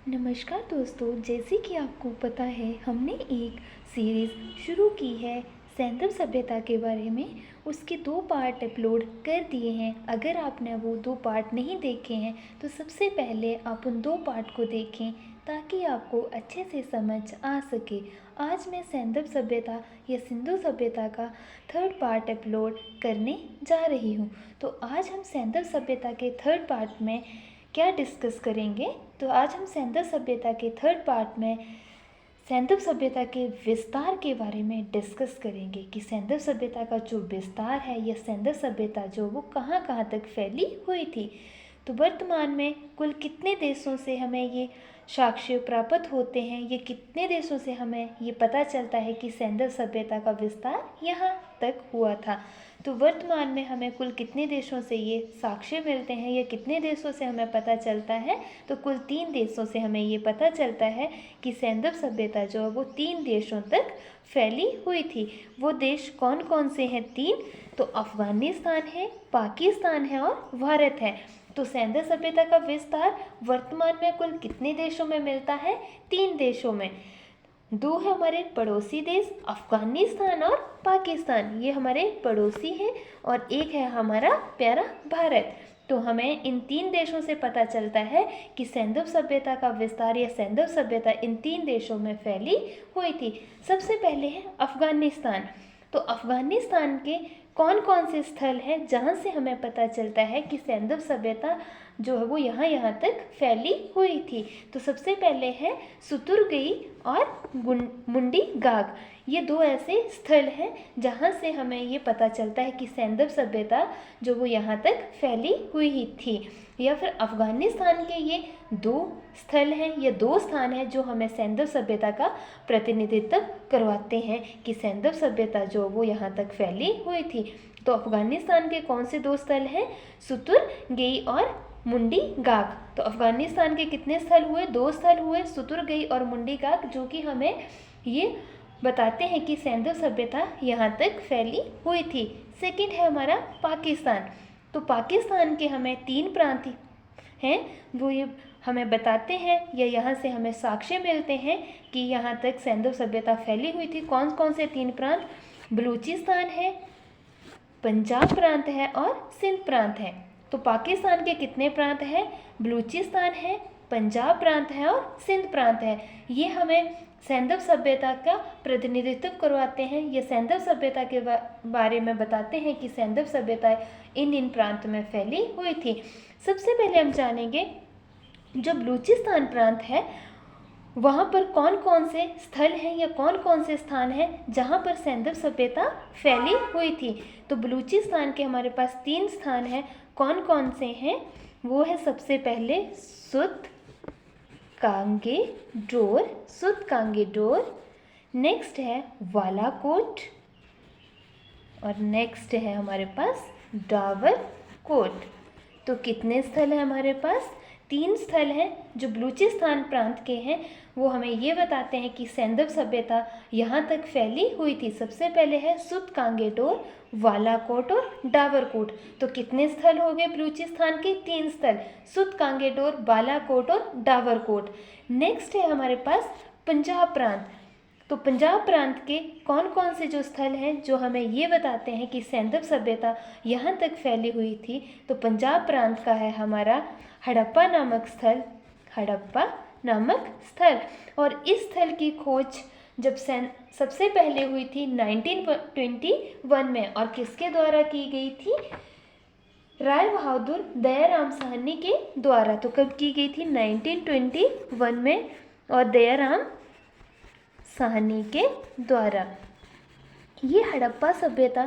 नमस्कार दोस्तों, जैसे कि आपको पता है हमने एक सीरीज़ शुरू की है सैंधव सभ्यता के बारे में। उसके 2 पार्ट अपलोड कर दिए हैं। अगर आपने वो 2 पार्ट नहीं देखे हैं तो सबसे पहले आप उन 2 पार्ट को देखें ताकि आपको अच्छे से समझ आ सके। आज मैं सैंधव सभ्यता या सिंधु सभ्यता का 3rd पार्ट अपलोड करने जा रही हूँ। तो आज हम सैंधव सभ्यता के 3rd पार्ट में क्या डिस्कस करेंगे। तो आज हम सैंधव सभ्यता के 3rd पार्ट में सैंधव सभ्यता के विस्तार के बारे में डिस्कस करेंगे कि सैंधव सभ्यता का जो विस्तार है या सैंधव सभ्यता जो वो कहाँ कहाँ तक फैली हुई थी। तो वर्तमान में कुल कितने देशों से हमें ये साक्ष्य प्राप्त होते हैं, ये कितने देशों से हमें ये पता चलता है कि सैंधव सभ्यता का विस्तार यहाँ तक हुआ था। तो वर्तमान में हमें कुल कितने देशों से ये साक्ष्य मिलते हैं या कितने देशों से हमें पता चलता है। तो कुल 3 देशों से हमें ये पता चलता है कि सैंधव सभ्यता जो है वो 3 देशों तक फैली हुई थी। वो देश कौन कौन से हैं 3? तो अफ़गानिस्तान है, पाकिस्तान है और भारत है। तो सैंधव सभ्यता का विस्तार वर्तमान में कुल कितने देशों में मिलता है? 3 देशों में। 2 है हमारे पड़ोसी देश अफ़गानिस्तान और पाकिस्तान, ये हमारे पड़ोसी हैं, और 1 है हमारा प्यारा भारत। तो हमें इन 3 देशों से पता चलता है कि सैंधव सभ्यता का विस्तार या सैंधव सभ्यता इन 3 देशों में फैली हुई थी। सबसे पहले है अफ़गानिस्तान। तो अफ़गानिस्तान के कौन कौन से स्थल हैं जहाँ से हमें पता चलता है कि सैंधव सभ्यता जो है वो यहाँ तक फैली हुई थी। तो सबसे पहले है सुतुरगई और मुंडी गाग। ये 2 ऐसे स्थल हैं जहाँ से हमें ये पता चलता है कि सैंधव सभ्यता जो वो यहाँ तक फैली हुई ही थी। या फिर अफ़गानिस्तान के ये 2 स्थल हैं या 2 स्थान हैं जो हमें सैंधव सभ्यता का प्रतिनिधित्व करवाते हैं कि सैंधव सभ्यता जो वो यहाँ तक फैली हुई थी। तो अफ़गानिस्तान के कौन से 2 स्थल हैं? सुतुरगई और मुंडी गाग। तो अफ़गानिस्तान के कितने स्थल हुए? 2 स्थल हुए, सुतुरगई और मुंडी गाग, जो कि हमें ये बताते हैं कि सैंधव सभ्यता यहाँ तक फैली हुई थी। सेकंड है हमारा पाकिस्तान। तो पाकिस्तान के हमें 3 प्रांत हैं, वो ये हमें बताते हैं या यहाँ से हमें साक्ष्य मिलते हैं कि यहाँ तक सैंधव सभ्यता फैली हुई थी। कौन कौन से 3 प्रांत? बलूचिस्तान है, पंजाब प्रांत है और सिंध प्रांत है। तो पाकिस्तान के कितने प्रांत हैं? बलूचिस्तान है, पंजाब प्रांत है और सिंध प्रांत है। ये हमें सैंधव सभ्यता का प्रतिनिधित्व करवाते हैं। ये सैंधव सभ्यता के बारे में बताते हैं कि सैंधव सभ्यता इन प्रांत में फैली हुई थी। सबसे पहले हम जानेंगे जो बलूचिस्तान प्रांत है वहाँ पर कौन कौन से स्थल हैं या कौन कौन से स्थान हैं जहाँ पर सैंधव सभ्यता फैली हुई थी। तो बलूचिस्तान के हमारे पास 3 स्थान हैं। कौन कौन से हैं? वो है सबसे पहले सुत कांगेडोर, नेक्स्ट है बालाकोट और नेक्स्ट है हमारे पास डावरकोट। तो कितने स्थल हैं हमारे पास? 3 स्थल हैं जो बलूचिस्तान प्रांत के हैं। वो हमें ये बताते हैं कि सैंधव सभ्यता यहाँ तक फैली हुई थी। सबसे पहले है सुत कांगेडोर, बालाकोट और डावरकोट। तो कितने स्थल हो गए बलूचिस्तान के? 3 स्थल, सुत कांगेडोर, बालाकोट और डावरकोट। नेक्स्ट है हमारे पास पंजाब प्रांत। तो पंजाब प्रांत के कौन कौन से जो स्थल हैं जो हमें ये बताते हैं कि सैंधव सभ्यता यहाँ तक फैली हुई थी। तो पंजाब प्रांत का है हमारा हड़प्पा नामक स्थल। और इस स्थल की खोज जब सबसे पहले हुई थी 1921 में, और किसके द्वारा की गई थी? राय बहादुर दयाराम साहनी के द्वारा। तो कब की गई थी? 1921 में, और दयाराम साहनी के द्वारा। ये हड़प्पा सभ्यता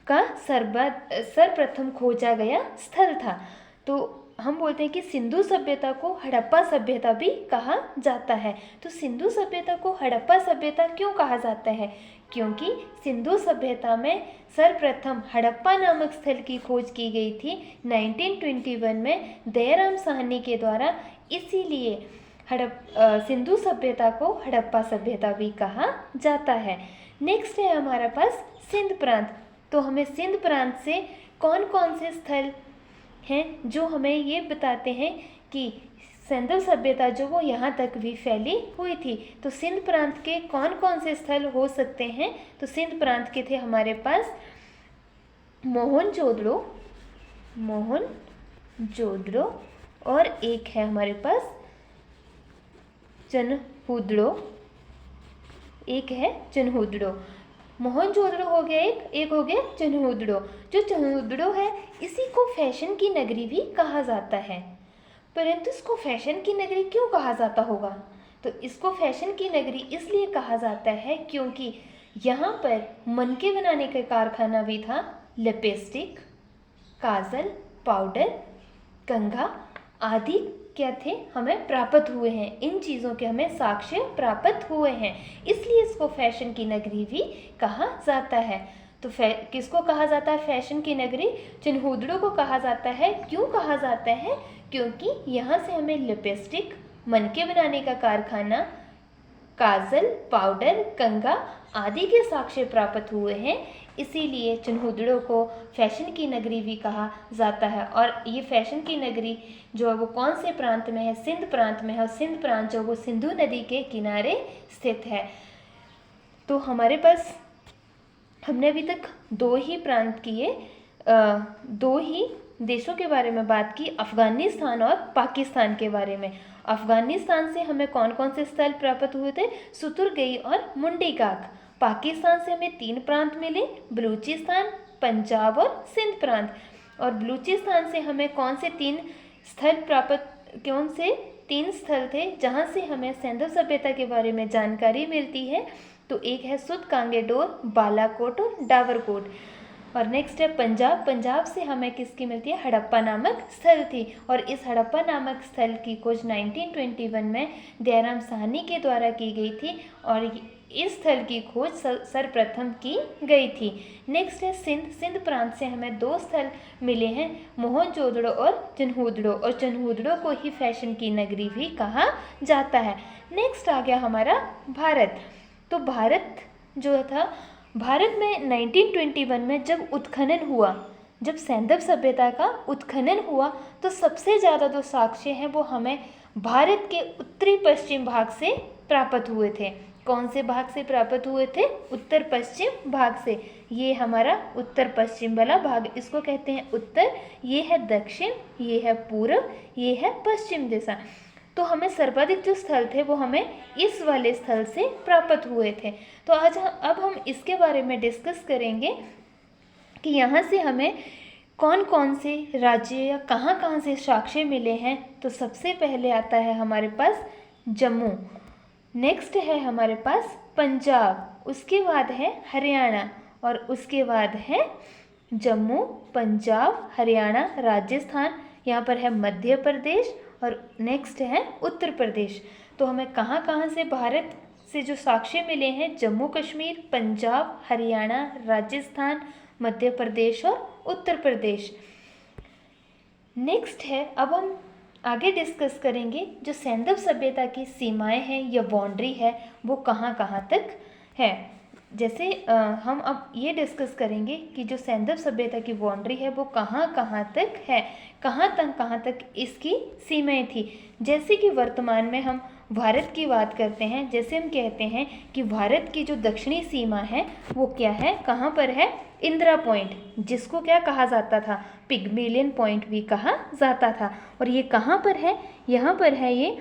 का सर्वप्रथम खोजा गया स्थल था। तो हम बोलते हैं कि सिंधु सभ्यता को हड़प्पा सभ्यता भी कहा जाता है। तो सिंधु सभ्यता को हड़प्पा सभ्यता क्यों कहा जाता है? क्योंकि सिंधु सभ्यता में सर्वप्रथम हड़प्पा नामक स्थल की खोज की गई थी 1921 में दयाराम साहनी के द्वारा। इसीलिए सिंधु सभ्यता को हड़प्पा सभ्यता भी कहा जाता है। नेक्स्ट है हमारे पास सिंध प्रांत। तो हमें सिंध प्रांत से कौन कौन से स्थल हैं जो हमें ये बताते हैं कि सैंधव सभ्यता जो वो यहाँ तक भी फैली हुई थी। तो सिंध प्रांत के कौन कौन से स्थल हो सकते हैं? तो सिंध प्रांत के थे हमारे पास मोहनजोदड़ो और एक है हमारे पास चनहुदड़ो। मोहनजोदड़ो हो गया एक हो गया चनहुदड़ो। जो चनहुदड़ो है इसी को फैशन की नगरी भी कहा जाता है। परंतु इसको फैशन की नगरी क्यों कहा जाता होगा? तो इसको फैशन की नगरी इसलिए कहा जाता है क्योंकि यहाँ पर मनके बनाने का कारखाना भी था। लिपस्टिक, काजल, पाउडर, कंघा आदि क्या थे, हमें प्राप्त हुए हैं। इन चीज़ों के हमें साक्ष्य प्राप्त हुए हैं, इसलिए इसको फैशन की नगरी भी कहा जाता है। तो किसको कहा जाता है फैशन की नगरी? चिन्हुदड़ो को कहा जाता है। क्यों कहा जाता है? क्योंकि यहाँ से हमें लिपस्टिक, मनके बनाने का कारखाना, काजल, पाउडर, कंघा आदि के साक्ष्य प्राप्त हुए हैं, इसीलिए चिन्हुदड़ो को फैशन की नगरी भी कहा जाता है। और ये फैशन की नगरी जो है वो कौन से प्रांत में है? सिंध प्रांत में है। और सिंध प्रांत जो वो सिंधु नदी के किनारे स्थित है। तो हमारे पास हमने अभी तक दो ही देशों के बारे में बात की, अफगानिस्तान और पाकिस्तान के बारे में। अफगानिस्तान से हमें कौन कौन से स्थल प्राप्त हुए थे? सुतुरगई और मुंडीकाक। पाकिस्तान से हमें 3 प्रांत मिले, बलूचिस्तान, पंजाब और सिंध प्रांत। और बलूचिस्तान से हमें कौन से 3 स्थल थे जहाँ से हमें सैंधव सभ्यता के बारे में जानकारी मिलती है? तो एक है सुध कांगेडोर, बालाकोट और डावरकोट। और नेक्स्ट है पंजाब से हमें किसकी मिलती है? हड़प्पा नामक स्थल थी। और इस हड़प्पा नामक स्थल की खोज 1921 में दयाराम साहनी के द्वारा की गई थी और इस स्थल की खोज सर्वप्रथम की गई थी। नेक्स्ट है सिंध प्रांत से हमें 2 स्थल मिले हैं, मोहनजोदड़ो और चनहुदड़ो। और चनहुदड़ो को ही फैशन की नगरी भी कहा जाता है। नेक्स्ट आ गया हमारा भारत। तो भारत जो था, भारत में 1921 में जब उत्खनन हुआ, जब सैंधव सभ्यता का उत्खनन हुआ, तो सबसे ज़्यादा जो साक्ष्य हैं वो हमें भारत के उत्तरी पश्चिम भाग से प्राप्त हुए थे। कौन से भाग से प्राप्त हुए थे? उत्तर पश्चिम भाग से। ये हमारा उत्तर पश्चिम वाला भाग, इसको कहते हैं उत्तर। ये है दक्षिण, ये है पूर्व, ये है पश्चिम दिशा। तो हमें सर्वाधिक जो स्थल थे वो हमें इस वाले स्थल से प्राप्त हुए थे। तो अब हम इसके बारे में डिस्कस करेंगे कि यहाँ से हमें कौन कौन से राज्य या कहाँ से साक्ष्य मिले हैं। तो सबसे पहले आता है हमारे पास जम्मू, नेक्स्ट है हमारे पास पंजाब, उसके बाद है हरियाणा और उसके बाद है जम्मू, पंजाब, हरियाणा, राजस्थान, यहाँ पर है मध्य प्रदेश और नेक्स्ट है उत्तर प्रदेश। तो हमें कहाँ से भारत से जो साक्ष्य मिले हैं? जम्मू कश्मीर, पंजाब, हरियाणा, राजस्थान, मध्य प्रदेश और उत्तर प्रदेश। नेक्स्ट है, अब हम आगे डिस्कस करेंगे जो सैंधव सभ्यता की सीमाएं हैं या बाउंड्री है वो कहाँ तक है। जैसे हम अब ये डिस्कस करेंगे कि जो सैंधव सभ्यता की बाउंड्री है वो कहाँ तक है, कहाँ तक इसकी सीमाएं थी। जैसे कि वर्तमान में हम भारत की बात करते हैं, जैसे हम कहते हैं कि भारत की जो दक्षिणी सीमा है वो क्या है, कहाँ पर है? इंदिरा पॉइंट, जिसको क्या कहा जाता था? पिग्मेलियन पॉइंट भी कहा जाता था। और ये कहाँ पर है? यहाँ पर है, ये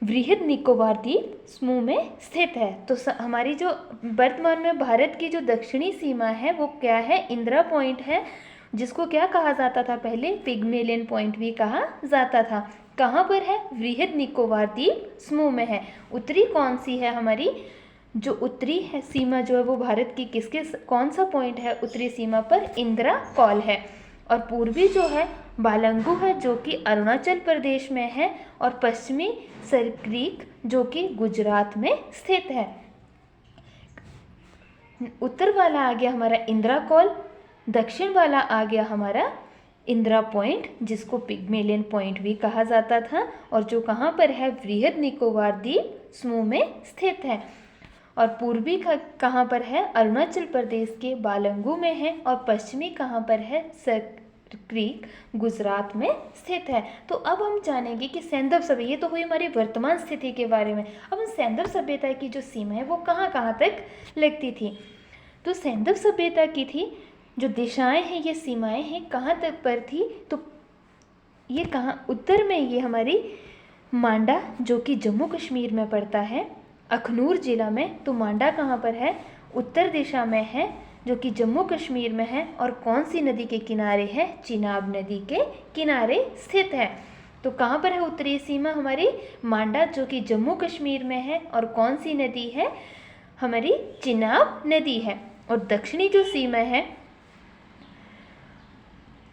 वृहद निकोबार द्वीप समूह में स्थित है। तो हमारी जो वर्तमान में भारत की जो दक्षिणी सीमा है वो क्या है? इंदिरा पॉइंट है, जिसको क्या कहा जाता था पहले? पिग्मेलियन पॉइंट भी कहा जाता था। कहाँ पर है? वृहद निकोबार द्वीप समूह में है। उत्तरी कौन सी है हमारी? जो उत्तरी है सीमा जो है वो भारत की कौन सा पॉइंट है उत्तरी सीमा पर? इंदिरा कॉल है। और पूर्वी जो है बालंगू है जो कि अरुणाचल प्रदेश में है और पश्चिमी सरक्रीक जो कि गुजरात में स्थित है। उत्तर वाला आ गया हमारा इंदिरा कॉल, दक्षिण वाला आ गया हमारा इंदिरा पॉइंट, जिसको पिग्मेलियन पॉइंट भी कहा जाता था और जो कहाँ पर है? वृहद निकोबार द्वीप समूह में स्थित है। और पूर्वी कहाँ पर है? अरुणाचल प्रदेश के बालंगू में है। और पश्चिमी कहाँ पर है? क्रीक गुजरात में स्थित है। तो अब हम जानेंगे कि सैंधव सभ्यता, ये तो हुई हमारी वर्तमान स्थिति के बारे में। अब हम सैंधव सभ्यता की जो सीमा है वो कहाँ कहाँ तक लगती थी। तो सैंधव सभ्यता की थी जो दिशाएं हैं, ये सीमाएं हैं, कहाँ तक पर थी, तो ये कहाँ, उत्तर में ये हमारी मांडा जो कि जम्मू कश्मीर में पड़ता है, अखनूर जिला में। तो मांडा कहाँ पर है, उत्तर दिशा में है जो कि जम्मू कश्मीर में है। और कौन सी नदी के किनारे है, चिनाब नदी के किनारे स्थित है। तो कहाँ पर है उत्तरी सीमा हमारी, मांडा जो कि जम्मू कश्मीर में है। और कौन सी नदी है, हमारी चिनाब नदी है। और दक्षिणी जो सीमा है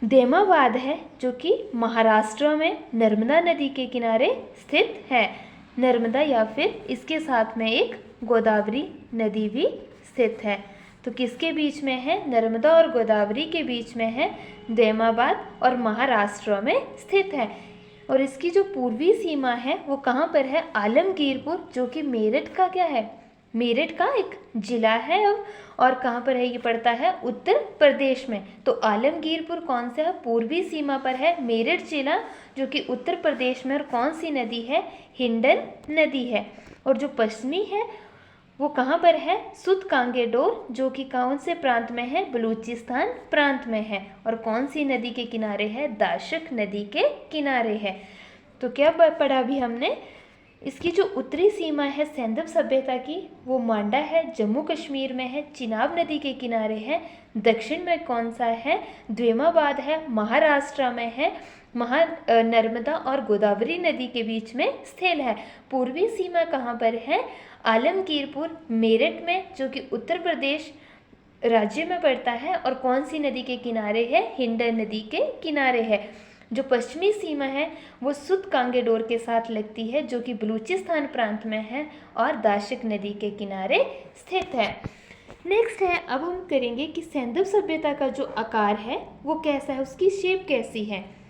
देमाबाद है जो कि महाराष्ट्र में नर्मदा नदी के किनारे स्थित है। नर्मदा या फिर इसके साथ में एक गोदावरी नदी भी स्थित है। तो किसके बीच में है, नर्मदा और गोदावरी के बीच में है, देमाबाद, और महाराष्ट्र में स्थित है। और इसकी जो पूर्वी सीमा है वो कहाँ पर है, आलमगीरपुर जो कि मेरठ का क्या है, मेरठ का एक जिला है। अब और कहाँ पर है, ये पड़ता है उत्तर प्रदेश में। तो आलमगीरपुर कौन सा है, पूर्वी सीमा पर है, मेरठ जिला जो कि उत्तर प्रदेश में। और कौन सी नदी है, हिंडन नदी है। और जो पश्चिमी है वो कहाँ पर है, सुत कांगेडोर जो कि कौन से प्रांत में है, बलूचिस्तान प्रांत में है। और कौन सी नदी के किनारे है, दाशक नदी के किनारे है। तो क्या पढ़ा अभी हमने, इसकी जो उत्तरी सीमा है सैंधव सभ्यता की वो मांडा है, जम्मू कश्मीर में है, चिनाब नदी के किनारे है। दक्षिण में कौन सा है, द्वेमाबाद है, महाराष्ट्र में है, नर्मदा और गोदावरी नदी के बीच में स्थित है। पूर्वी सीमा कहाँ पर है, आलमगीरपुर मेरठ में जो कि उत्तर प्रदेश राज्य में पड़ता है। और कौन सी नदी के किनारे है, हिंडन नदी के किनारे है। जो पश्चिमी सीमा है वो सुत कांगेडोर के साथ लगती है जो कि बलूचिस्तान प्रांत में है और दाशक नदी के किनारे स्थित है। नेक्स्ट है, अब हम करेंगे कि सैंधव सभ्यता का जो आकार है वो कैसा है, उसकी शेप कैसी है।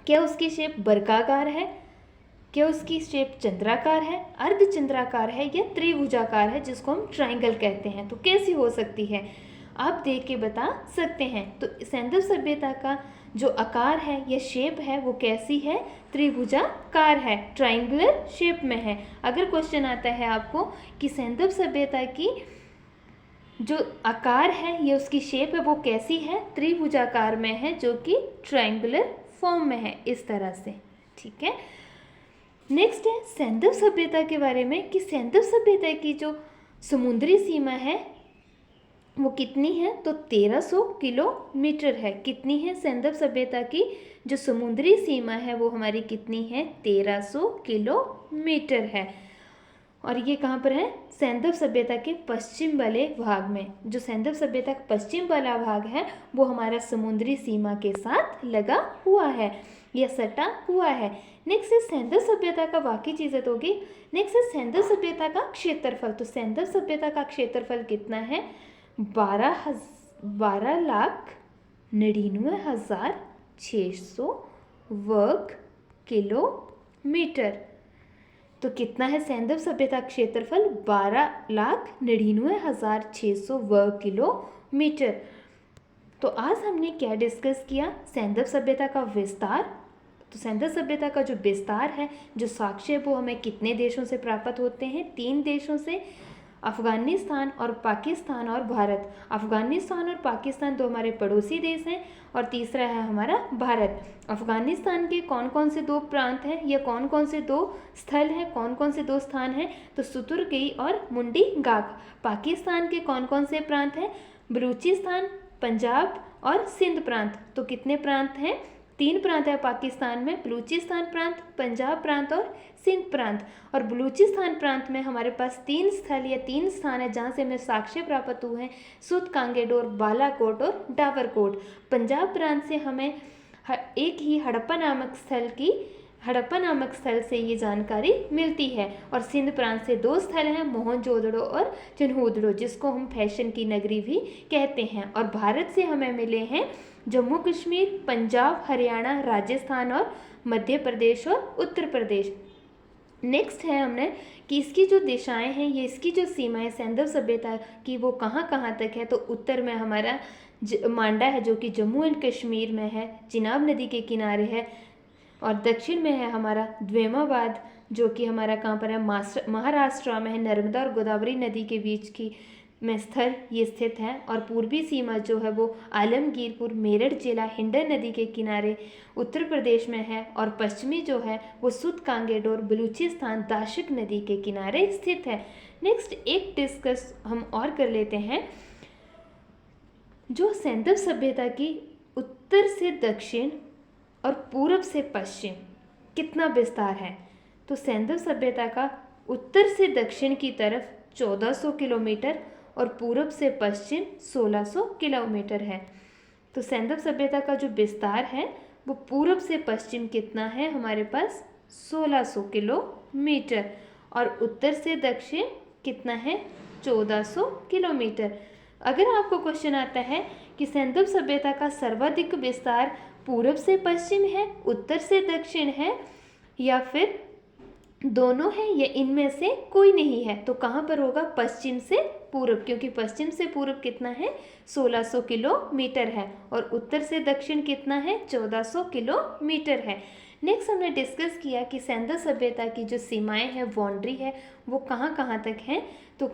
क्या उसकी शेप वर्गाकार है, क्या उसकी शेप चंद्राकार है, अर्धचंद्राकार है, या त्रिभुजाकार है जिसको हम ट्रायंगल कहते हैं। तो कैसी हो सकती है, आप देख के बता सकते हैं। तो सैंधव सभ्यता का जो आकार है या शेप है वो कैसी है, त्रिभुजाकार है, ट्रायंगुलर शेप में है। अगर क्वेश्चन आता है आपको कि सैंधव सभ्यता की जो आकार है या उसकी शेप है वो कैसी है, त्रिभुजाकार में है जो कि ट्रायंगुलर फॉर्म में है, इस तरह से। ठीक है, नेक्स्ट है सैंधव सभ्यता के बारे में कि सैंधव सभ्यता की जो समुद्री सीमा है वो कितनी है, तो 1300 किलोमीटर है। कितनी है सैंधव सभ्यता की जो समुद्री सीमा है वो हमारी कितनी है, 1300 किलोमीटर है। और ये कहाँ पर है, सैंधव सभ्यता के पश्चिम वाले भाग में। जो सैंधव सभ्यता का पश्चिम वाला भाग है वो हमारा समुद्री सीमा के साथ लगा हुआ है या सटा हुआ है। नेक्स्ट है सैंधव सभ्यता का बाकी चीज़ें तो होगी। नेक्स्ट है सैंधव सभ्यता का क्षेत्रफल। तो सैंधव सभ्यता का क्षेत्रफल कितना है, 12,99,600 वर्ग किलोमीटर। तो कितना है सैंधव सभ्यता क्षेत्रफल, 12,99,600 वर्ग किलोमीटर। तो आज हमने क्या डिस्कस किया, सैंधव सभ्यता का विस्तार। तो सैंधव सभ्यता का जो विस्तार है, जो साक्ष्य है वो हमें कितने देशों से प्राप्त होते हैं, 3 देशों से, अफगानिस्तान और पाकिस्तान और भारत। अफगानिस्तान और पाकिस्तान दो हमारे पड़ोसी देश हैं और तीसरा है हमारा भारत। अफगानिस्तान के कौन कौन से 2 प्रांत हैं या कौन कौन से 2 स्थल हैं, कौन कौन से 2 स्थान हैं, तो सुतुरगई और मुंडी गाक। पाकिस्तान के कौन कौन से प्रांत हैं, बलूचिस्तान, पंजाब और सिंध प्रांत। तो कितने प्रांत हैं, 3 प्रांत है पाकिस्तान में, बलूचिस्तान प्रांत, पंजाब प्रांत और सिंध प्रांत। और बलूचिस्तान प्रांत में हमारे पास 3 स्थल या 3 स्थान है जहाँ से हमें साक्ष्य प्राप्त हुए हैं, सुत कांगेडोर, बालाकोट और डाबरकोट। पंजाब प्रांत से हमें एक ही हड़प्पा नामक स्थल से ये जानकारी मिलती है। और सिंध प्रांत से 2 स्थल हैं, मोहनजोदड़ो और चन्हूदड़ो, जिसको हम फैशन की नगरी भी कहते हैं। और भारत से हमें मिले हैं जम्मू कश्मीर, पंजाब, हरियाणा, राजस्थान और मध्य प्रदेश और उत्तर प्रदेश। नेक्स्ट है हमने कि इसकी जो दिशाएं हैं, ये इसकी जो सीमाएं सैंधव सभ्यता की वो कहाँ कहाँ तक है। तो उत्तर में हमारा मांडा है जो कि जम्मू एंड कश्मीर में है, चिनाब नदी के किनारे है। और दक्षिण में है हमारा द्वेमाबाद जो कि हमारा कहाँ पर है, महाराष्ट्र में है, नर्मदा और गोदावरी नदी के बीच की में स्थल ये स्थित है। और पूर्वी सीमा जो है वो आलमगीरपुर, मेरठ जिला, हिंडन नदी के किनारे उत्तर प्रदेश में है। और पश्चिमी जो है वो सुत कांगेडोर, बलूचिस्तान, दाशिक नदी के किनारे स्थित है। नेक्स्ट एक डिस्कस हम और कर लेते हैं, जो सैंधव सभ्यता की उत्तर से दक्षिण और पूरब से पश्चिम कितना विस्तार है। तो सैंधव सभ्यता का उत्तर से दक्षिण की तरफ 1400 किलोमीटर और पूरब से पश्चिम 1600 किलोमीटर है। तो सैंधव सभ्यता का जो विस्तार है वो पूरब से पश्चिम कितना है हमारे पास, 1600 किलोमीटर, और उत्तर से दक्षिण कितना है, 1400 किलोमीटर। अगर आपको क्वेश्चन आता है कि सैंधव सभ्यता का सर्वाधिक विस्तार पूरब से पश्चिम है, उत्तर से दक्षिण है, या फिर दोनों है, या इनमें से कोई नहीं है, तो कहाँ पर होगा, पश्चिम से पूरब, क्योंकि पश्चिम से पूरब कितना है, 1600 किलोमीटर है, और उत्तर से दक्षिण कितना है, 1400 किलोमीटर है। नेक्स्ट हमने डिस्कस किया कि सैंधव सभ्यता की जो सीमाएं हैं, बाउंड्री है, वो कहाँ कहाँ तक हैं। तो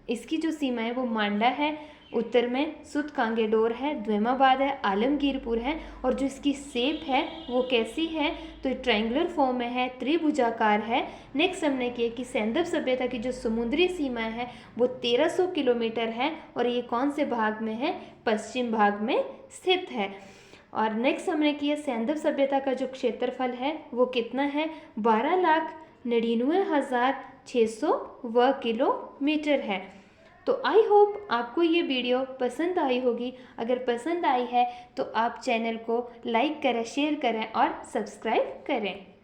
इसकी जो सीमाएं वो मांडा है उत्तर में, सुत कांगेडोर है, द्वेमाबाद है, आलमगीरपुर है, और जो इसकी शेप है वो कैसी है, तो ट्रायंगुलर फॉर्म में है, त्रिभुजाकार है। नेक्स्ट हमने किया कि सैंधव सभ्यता की जो समुद्री सीमा है वो 1300 किलोमीटर है, और ये कौन से भाग में है, पश्चिम भाग में स्थित है। और नेक्स्ट हमने किया सैंधव सभ्यता का जो क्षेत्रफल है वो कितना है, 12,99,600 वर्ग किलोमीटर है। तो आई होप आपको ये वीडियो पसंद आई होगी। अगर पसंद आई है तो आप चैनल को लाइक करें, शेयर करें और सब्सक्राइब करें।